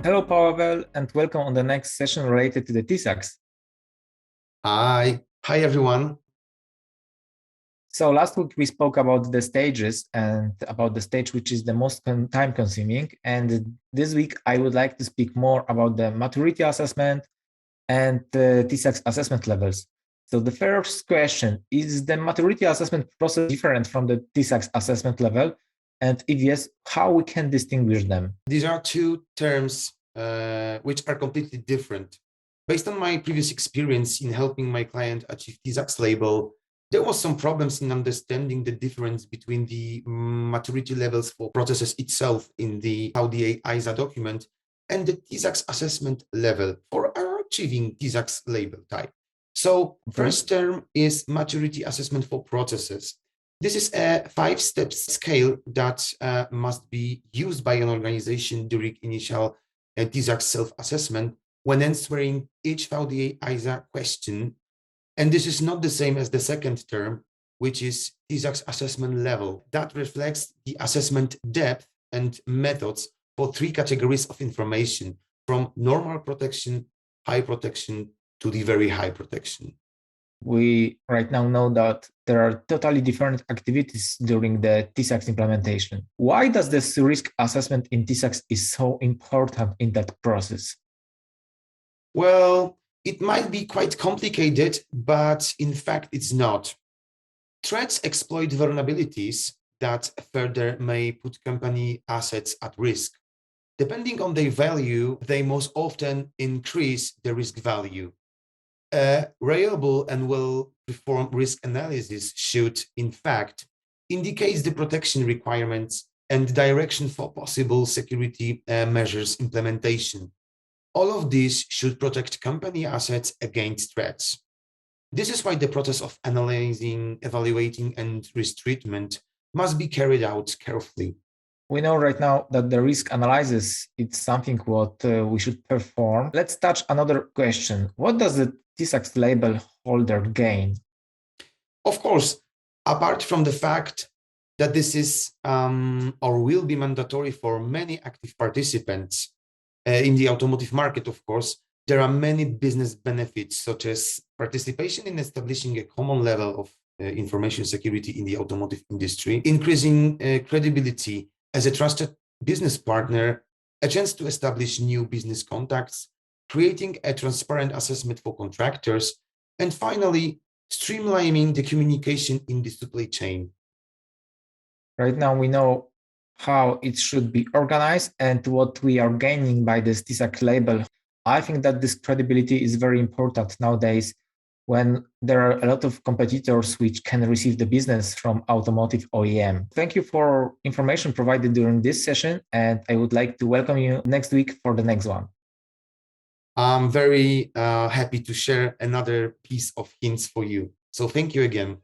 Hello, Paweł, and welcome on the next session related to the TISAX. Hi everyone. So last week we spoke about the stages and about the stage which is the most time consuming. And this week I would like to speak more about the maturity assessment and the TISAX assessment levels. So the first question, is the maturity assessment process different from the TISAX assessment level? And if yes, how we can distinguish them? These are two terms which are completely different. Based on my previous experience in helping my client achieve TISAX label, there was some problems in understanding the difference between the maturity levels for processes itself in the VDA ISA document and the TISAX assessment level for achieving TISAX label type. So first term is maturity assessment for processes. This is a 5-step scale that must be used by an organization during initial TISAX self-assessment when answering each VDA ISA question. And this is not the same as the second term, which is TISAX assessment level. That reflects the assessment depth and methods for 3 categories of information, from normal protection, high protection, to the very high protection. We right now know that there are totally different activities during the TISAX implementation. Why does this risk assessment in TISAX is so important in that process? Well, it might be quite complicated, but in fact, it's not. Threats exploit vulnerabilities that further may put company assets at risk. Depending on their value, they most often increase the risk value. A reliable and well-performed risk analysis should, in fact, indicate the protection requirements and direction for possible security measures implementation. All of this should protect company assets against threats. This is why the process of analyzing, evaluating, and risk treatment must be carried out carefully. We know right now that the risk analysis is something what we should perform. Let's touch another question. What does the TISAX label holder gain? Of course, apart from the fact that this is or will be mandatory for many active participants in the automotive market, of course, there are many business benefits, such as participation in establishing a common level of information security in the automotive industry, increasing credibility as a trusted business partner, a chance to establish new business contacts, creating a transparent assessment for contractors, and finally, streamlining the communication in the supply chain. Right now, we know how it should be organized and what we are gaining by this TISAX label. I think that this credibility is very important nowadays when there are a lot of competitors which can receive the business from automotive OEM. Thank you for information provided during this session, and I would like to welcome you next week for the next one. I'm very happy to share another piece of hints for you. So thank you again.